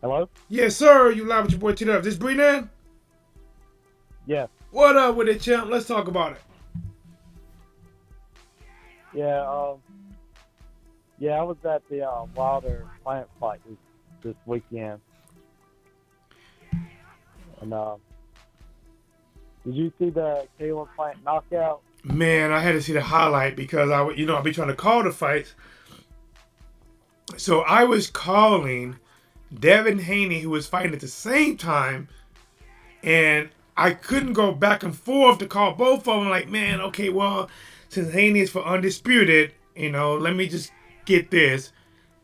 Speaker 5: Hello?
Speaker 3: Yes, sir. You live with your boy TDub. This Breeden?
Speaker 5: Yeah.
Speaker 3: What up with it, champ? Let's talk about it.
Speaker 5: Yeah, I was at the Wilder Plant fight this weekend. And did you see the Caleb Plant knockout?
Speaker 3: Man, I had to see the highlight because I be trying to call the fights. So I was calling Devin Haney, who was fighting at the same time, and I couldn't go back and forth to call both of them. Like, man, okay, well, since Haney is for undisputed, let me just get this.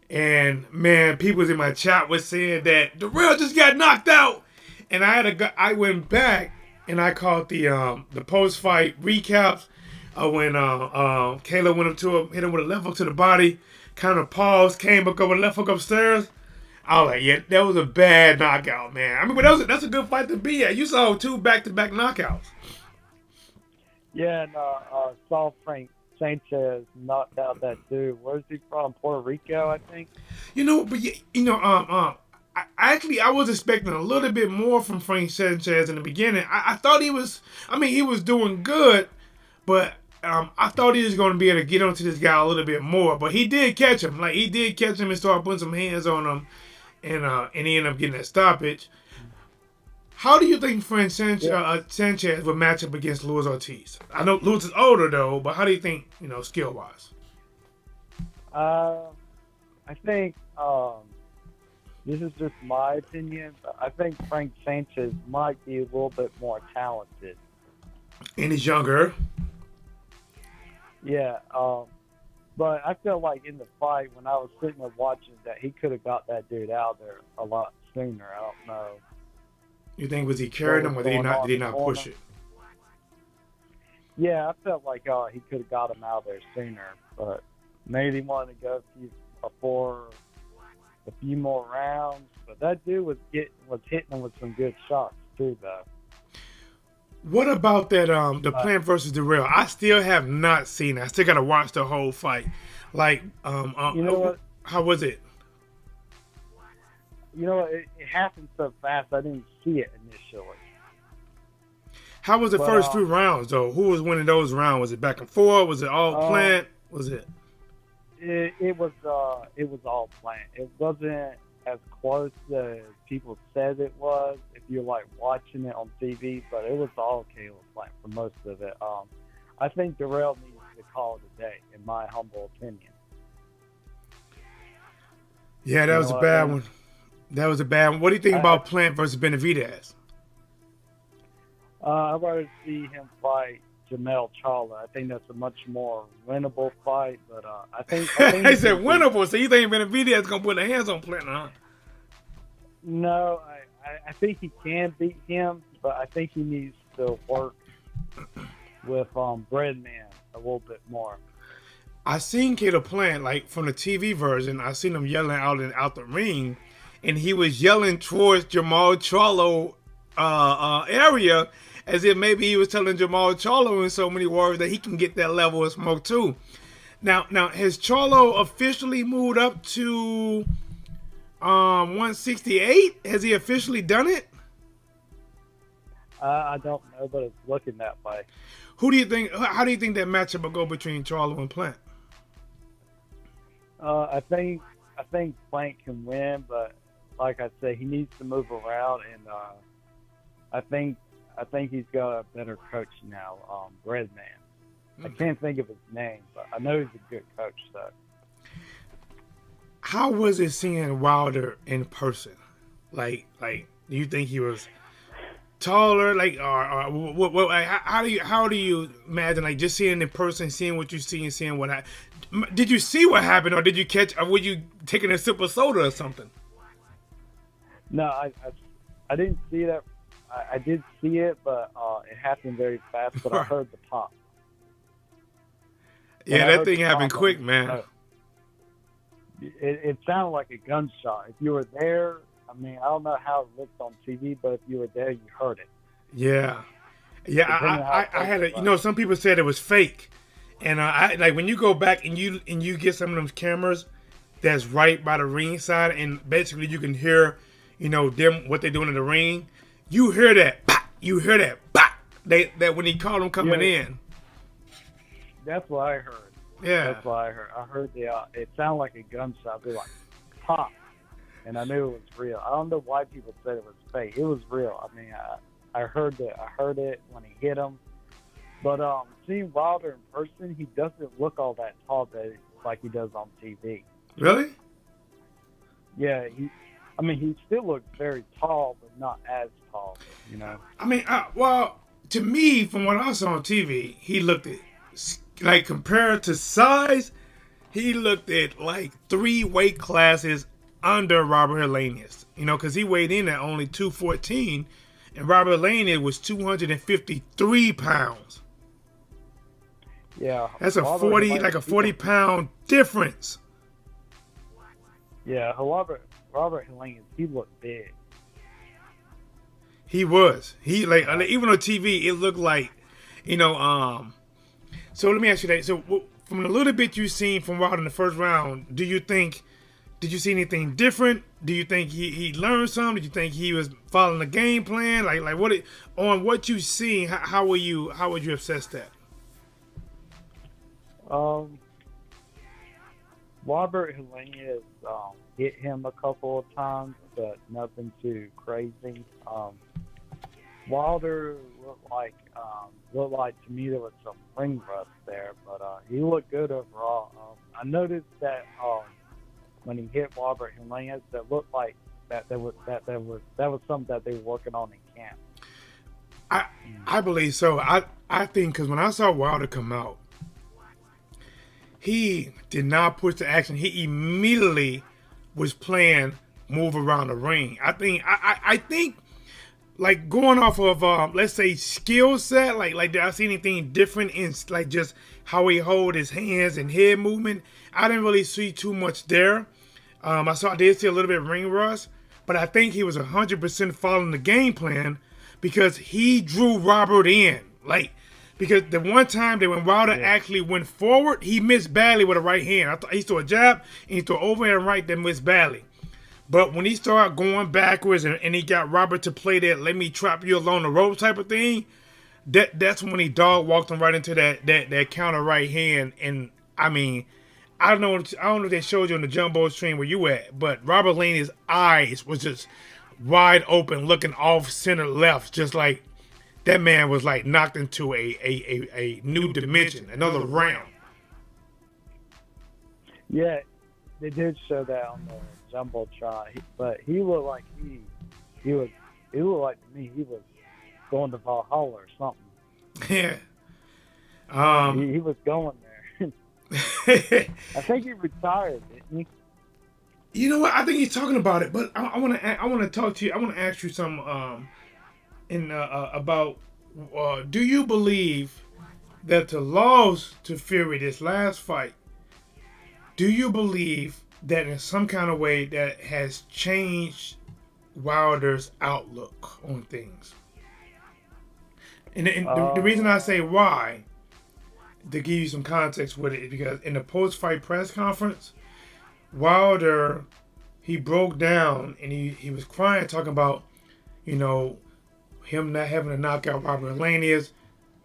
Speaker 3: And man, people in my chat was saying that Darrell just got knocked out, and I went back and I caught the post fight recaps when Kayla went up to him, hit him with a left hook to the body, kind of paused, came back over left hook upstairs. I was like, yeah, that was a bad knockout, man. I mean, but that's a good fight to be at. You saw 2 back-to-back knockouts.
Speaker 5: Yeah, and saw Frank Sanchez knocked out that dude. Where's he from? Puerto Rico, I think.
Speaker 3: I was expecting a little bit more from Frank Sanchez in the beginning. I thought he was doing good, but I thought he was going to be able to get onto this guy a little bit more. But he did catch him. Like, he did catch him and start putting some hands on him, and he ended up getting that stoppage. How do you think Frank Sanchez would match up against Luis Ortiz? I know Luis is older, though, but how do you think, skill-wise?
Speaker 5: I think, this is just my opinion, but I think Frank Sanchez might be a little bit more talented.
Speaker 3: And he's younger.
Speaker 5: Yeah, but I feel like in the fight, when I was sitting there watching, that he could have got that dude out there a lot sooner. I don't know.
Speaker 3: You think was he carrying him, or did he not push it?
Speaker 5: Yeah, I felt like he could have got him out there sooner, but maybe he wanted to go for a few more rounds. But that dude was hitting him with some good shots too, though.
Speaker 3: What about that the Plant versus Darrell? I still have not seen it. I still gotta watch the whole fight. Like,
Speaker 5: you know what?
Speaker 3: How was it?
Speaker 5: You know, it happened so fast, I didn't see it initially.
Speaker 3: How was the first few rounds, though? Who was winning those rounds? Was it back and forth? Was it all Plant? Was it?
Speaker 5: It was all Plant. It wasn't as close as people said it was, if you're like watching it on TV, but it was all Caleb Plant for most of it. I think Darrell needs to call it a day, in my humble opinion.
Speaker 3: Yeah, that was a bad one. That was a bad one. What do you think about Plant versus Benavidez?
Speaker 5: I'd rather see him fight Jamel Charlo. I think that's a much more winnable fight, but I think
Speaker 3: he said winnable, so you think Benavidez is going to put the hands on Plant, huh?
Speaker 5: No, I think he can beat him, but I think he needs to work with Breadman a little bit more.
Speaker 3: I seen Caleb Plant, like, from the TV version. I seen him yelling out the ring, and he was yelling towards Jamal Charlo area, as if maybe he was telling Jamal Charlo in so many words that he can get that level of smoke too. Now has Charlo officially moved up to 168? Has he officially done it?
Speaker 5: I don't know, but it's looking that way.
Speaker 3: Who do you think? How do you think that matchup will go between Charlo and Plant?
Speaker 5: I think Plant can win, but like I said, he needs to move around, and I think he's got a better coach now, Breadman. I can't think of his name, but I know he's a good coach, though.
Speaker 3: How was it seeing Wilder in person? Like, do you think he was taller? Like, or what? How do you imagine, like, just seeing in person, seeing what you see and seeing what did you see what happened, or did you catch? Or were you taking a sip of soda or something?
Speaker 5: No, I didn't see that. I did see it, but it happened very fast. But I heard the pop.
Speaker 3: Yeah, that thing happened quick, man.
Speaker 5: It sounded like a gunshot. If you were there, I mean, I don't know how it looked on TV, but if you were there, you heard it.
Speaker 3: Yeah. I had a. Some people said it was fake, and I like when you go back and you get some of those cameras that's right by the ring side, and basically you can hear, them what they're doing in the ring. You hear that, pop, you hear that, pop. That when he called him coming in.
Speaker 5: That's what I heard.
Speaker 3: Yeah.
Speaker 5: That's what I heard. I heard it sounded like a gunshot. They like pop, and I knew it was real. I don't know why people said it was fake. It was real. I mean, I heard it. I heard it when he hit him. But seeing Wilder in person, he doesn't look all that tall like he does on TV.
Speaker 3: Really?
Speaker 5: Yeah. He still looks very tall, but not as tall.
Speaker 3: I mean, to me, from what I saw on TV, he looked like compared to size, he looked at like 3 weight classes under Robert Helenius. You know, because he weighed in at only 214, and Robert Helenius was 253 pounds.
Speaker 5: Yeah,
Speaker 3: That's a
Speaker 5: Robert
Speaker 3: 40,
Speaker 5: Helenius,
Speaker 3: like a 40-pound difference.
Speaker 5: Yeah, Robert Helenius, he looked big.
Speaker 3: He was. He like even on TV, it looked like, you know. So let me ask you that. So from the little bit you've seen from Wilder in the first round, did you see anything different? Do you think he learned something? Did you think he was following the game plan? Like on what you seen? How would you assess that?
Speaker 5: Robert Helenius hit him a couple of times, but nothing too crazy. Wilder looked like to me there was some ring rust there, but he looked good overall. I noticed that when he hit Robert Helenius, that looked like that was something that they were working on in camp.
Speaker 3: I believe so. I think because when I saw Wilder come out, he did not push the action. He immediately was playing move around the ring. I think like going off of let's say skill set, like did I see anything different in like just how he hold his hands and head movement? I didn't really see too much there. I did see a little bit of ring rust, but I think he was 100% following the game plan because he drew Robert in. Because the one time that when Wilder actually went forward, he missed badly with a right hand. I thought he threw a jab and he threw an overhand right that missed badly. But when he started going backwards and he got Robert to play that "let me trap you along the rope" type of thing, that's when he dog walked him right into that counter right hand. And I mean, I don't know if they showed you on the jumbo stream where you at, but Robert Laney's eyes was just wide open, looking off center left, just like that man was like knocked into a new dimension, another realm.
Speaker 5: Yeah, they did show that on the jumbotron, but he looked like he looked like to me he was going to Valhalla or something.
Speaker 3: Yeah.
Speaker 5: He was going there. I think he retired, didn't he?
Speaker 3: You know what? I think he's talking about it, but I want to talk to you. I want to ask you some about do you believe that the loss to Fury this last fight, do you believe that in some kind of way that has changed Wilder's outlook on things? And the reason I say why, to give you some context with it, is because in the post-fight press conference, Wilder, he broke down and he was crying, talking about, you know, him not having to knock out Robert Helenius.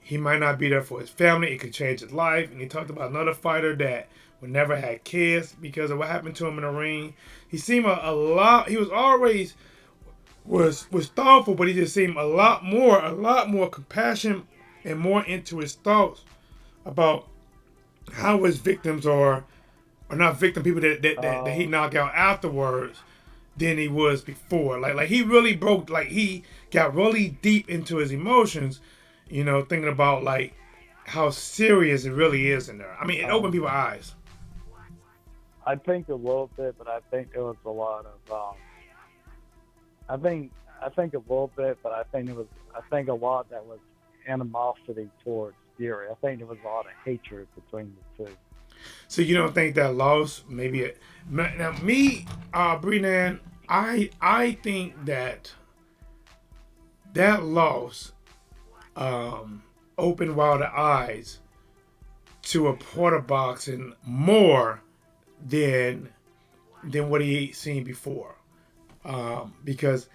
Speaker 3: He might not be there for his family. It could change his life. And he talked about another fighter that would never had kids because of what happened to him in the ring. He seemed a lot. He was always was thoughtful, but he just seemed a lot more compassionate and more into his thoughts about how his victims are not victim people that he knocked out afterwards than he was before. Like he really broke. Like he got really deep into his emotions. You know, thinking about like how serious it really is in there. I mean, it opened people's eyes.
Speaker 5: I think a little bit, but I think there was a lot of. I think a little bit, but I think a lot that was animosity towards Fury. I think there was a lot of hatred between the two.
Speaker 3: So you don't think that loss maybe now me, Brenan, I think that loss opened Wilder's eyes to a part of boxing more than what he seen before, because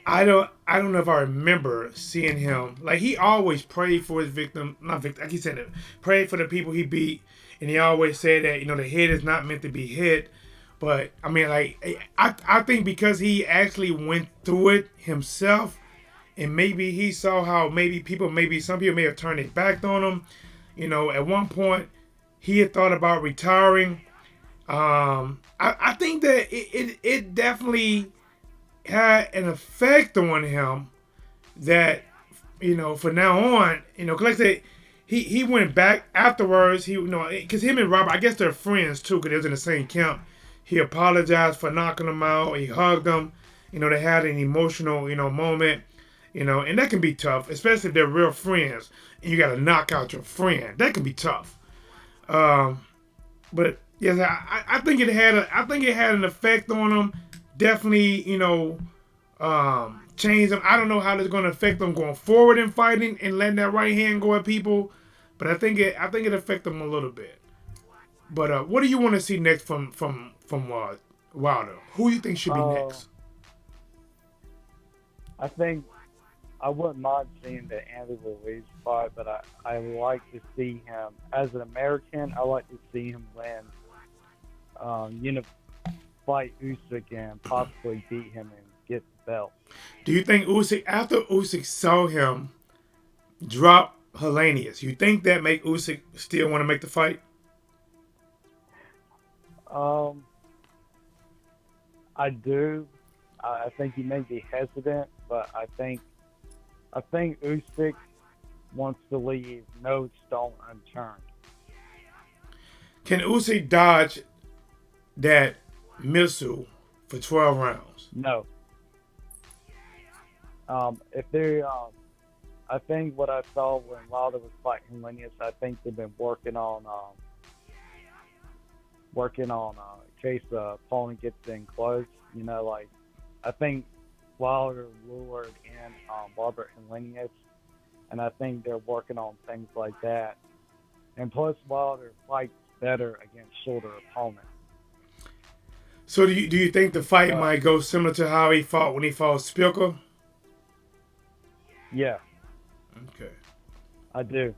Speaker 3: I don't know if I remember seeing him like he always prayed for his victim, not victim, like he said, prayed for the people he beat, and he always said that, you know, the head is not meant to be hit. But I mean, like I think because he actually went through it himself, and maybe he saw how some people may have turned their back on him. You know, at one point he had thought about retiring. I think that it definitely had an effect on him that, you know, from now on, you know, 'cause like I said, he went back afterwards. He because him and Robert, I guess they're friends too, because they was in the same camp. He apologized for knocking him out. He hugged him. They had an emotional moment. And that can be tough, especially if they're real friends and you got to knock out your friend. That can be tough. But yes, I think it had an effect on him. Definitely, change them. I don't know how that's going to affect them going forward in fighting and letting that right hand go at people. But I think it affected them a little bit. But what do you want to see next from Wilder? Who do you think should be next?
Speaker 5: I think I wouldn't mind seeing the Andy Ruiz fight, but I like to see him as an American. I like to see him win. Fight Usyk and possibly beat him and get the belt.
Speaker 3: Do you think Usyk, after Usyk saw him drop Helenius, you think that make Usyk still want to make the fight?
Speaker 5: I do. I think he may be hesitant, but I think Usyk wants to leave no stone unturned.
Speaker 3: Can Usyk dodge that missile for 12 rounds?
Speaker 5: No. If they, I think what I saw when Wilder was fighting Helenius, I think they've been working on in case the opponent gets in close. I think Wilder lured in Robert Helenius, and I think they're working on things like that. And plus, Wilder fights better against shorter opponents.
Speaker 3: So do you think the fight might go similar to how he fought when he fought Spilka?
Speaker 5: Yeah.
Speaker 3: Okay.
Speaker 5: I do.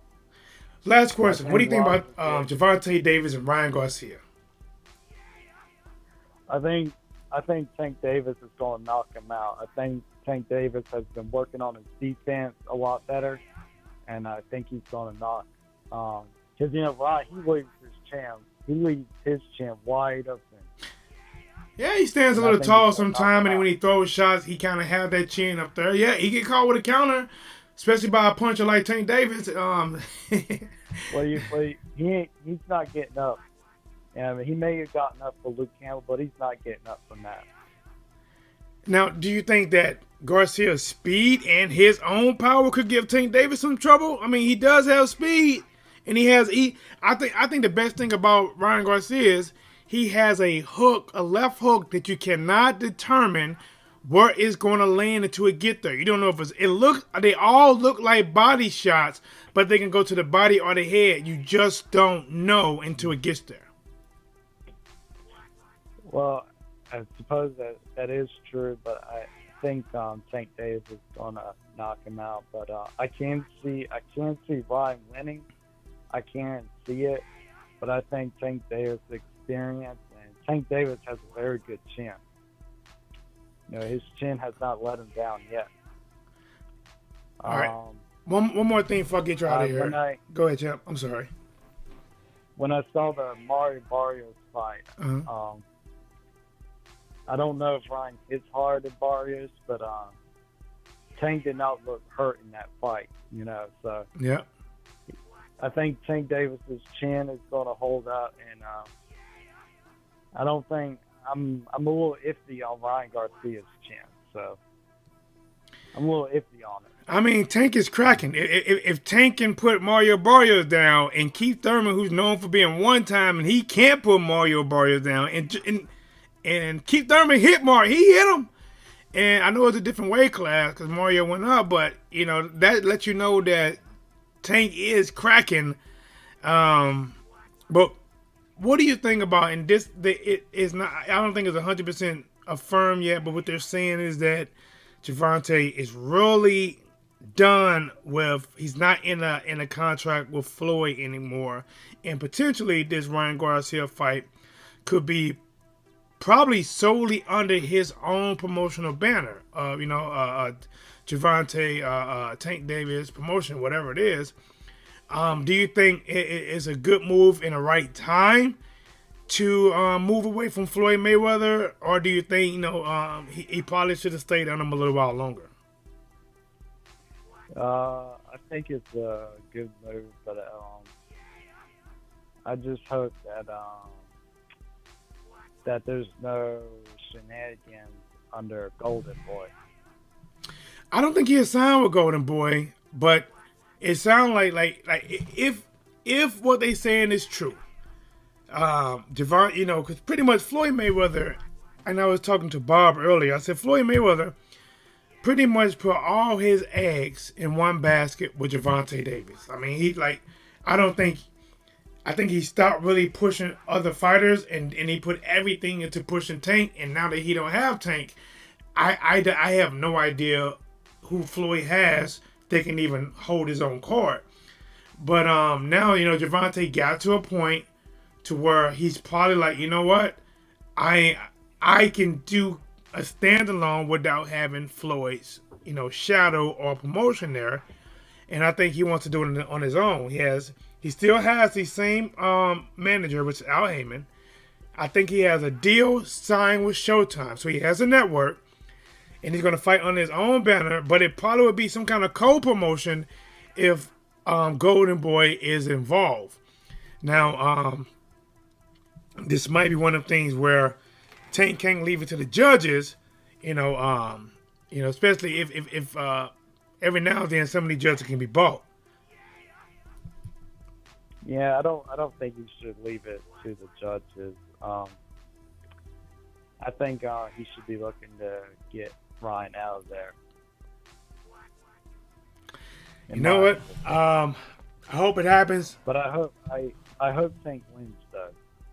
Speaker 3: Last question. What do you think about Gervonta Davis and Ryan Garcia?
Speaker 5: I think Tank Davis is going to knock him out. I think Tank Davis has been working on his defense a lot better, and I think he's going to knock. Because Ryan, he leaves his chin. He leaves his chin wide open.
Speaker 3: Yeah, he stands a little tall sometimes, and when he throws shots, he kind of have that chin up there. Yeah, he get caught with a counter, especially by a puncher like Tank Davis.
Speaker 5: Well, he's not getting up. He may have gotten up for Luke Campbell, but he's not getting up from that.
Speaker 3: Now, do you think that Garcia's speed and his own power could give Tank Davis some trouble? I mean, he does have speed, and I think the best thing about Ryan Garcia is he has a left hook that you cannot determine where it's going to land until it get there. You don't know if they all look like body shots, but they can go to the body or the head. You just don't know until it gets there.
Speaker 5: Well, I suppose that is true, but I think Tank Davis is going to knock him out. But I can see Ryan winning. I can't see it, but I think Tank Davis' experience, and Tank Davis has a very good chin. His chin has not let him down yet.
Speaker 3: All right. One more thing before I get you out of here. Go ahead, champ. I'm sorry.
Speaker 5: When I saw the Mario Barrios fight, I don't know if Ryan hits hard at Barrios, but Tank did not look hurt in that fight, So
Speaker 3: yeah,
Speaker 5: I think Tank Davis's chin is going to hold up, and I don't think I'm a little iffy on Ryan Garcia's chin, so I'm a little iffy on it.
Speaker 3: I mean, Tank is cracking. If Tank can put Mario Barrios down, and Keith Thurman, who's known for being one time, and he can't put Mario Barrios down, and Keith Thurman hit Mario. He hit him. And I know it's a different weight class because Mario went up, but, that lets you know that Tank is cracking. But what do you think about, and it is not, I don't think it's 100% affirmed yet, but what they're saying is that Gervonta is really done with, he's not in a contract with Floyd anymore. And potentially this Ryan Garcia fight could be probably solely under his own promotional banner, Gervonta, Tank Davis promotion, whatever it is. Do you think it is a good move in the right time to move away from Floyd Mayweather, or do you think he probably should have stayed on him a little while longer?
Speaker 5: I think it's a good move, but I just hope that there's no shenanigans under Golden Boy.
Speaker 3: I don't think he'll sign with Golden Boy, but it sounds like if what they saying is true, Gervonta, because pretty much Floyd Mayweather, and I was talking to Bob earlier. I said Floyd Mayweather pretty much put all his eggs in one basket with Gervonta Davis. I mean, I think he stopped really pushing other fighters, and he put everything into pushing Tank. And now that he don't have Tank, I have no idea who Floyd has that can even hold his own card. But now Gervonta got to a point to where he's probably like, you know what, I can do a standalone without having Floyd's shadow or promotion there, and I think he wants to do it on his own. He still has the same manager, which is Al Heyman. I think he has a deal signed with Showtime, so he has a network, and he's going to fight on his own banner. But it probably would be some kind of co-promotion if Golden Boy is involved. Now, this might be one of the things where Tank can't leave it to the judges, especially if every now and then some of these judges can be bought.
Speaker 5: Yeah, I don't think you should leave it to the judges. I think he should be looking to get Ryan out of there.
Speaker 3: You know what? I hope it happens.
Speaker 5: But I hope Tank wins though.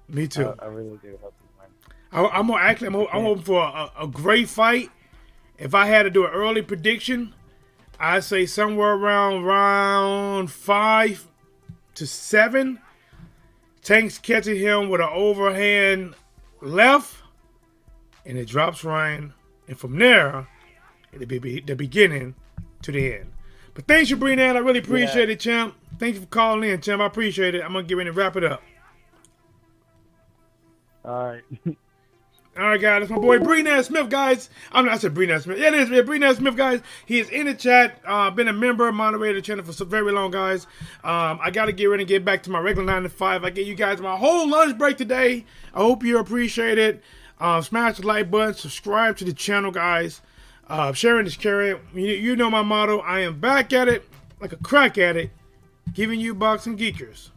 Speaker 3: Me too.
Speaker 5: I really do hope he wins.
Speaker 3: I'm hoping for a great fight. If I had to do an early prediction, I'd say somewhere around round 5 to 7. Tank's catching him with an overhand left, and it drops Ryan. And from there, it'll be the beginning to the end. But thanks for bringing that. I really appreciate it, champ. Thank you for calling in, champ. I appreciate it. I'm going to get ready to wrap it up.
Speaker 5: All right.
Speaker 3: All right, guys. That's my boy Breenan Smith, guys. I said Breenan Smith. Yeah, it is. Yeah, Breenan Smith, guys. He is in the chat. Been a member, moderator of the channel for so very long, guys. I got to get ready and get back to my regular 9 to 5. I gave you guys my whole lunch break today. I hope you appreciate it. Smash the like button. Subscribe to the channel, guys. Sharing is caring. You know my motto. I am back at it like a crack at it, giving you boxing geekers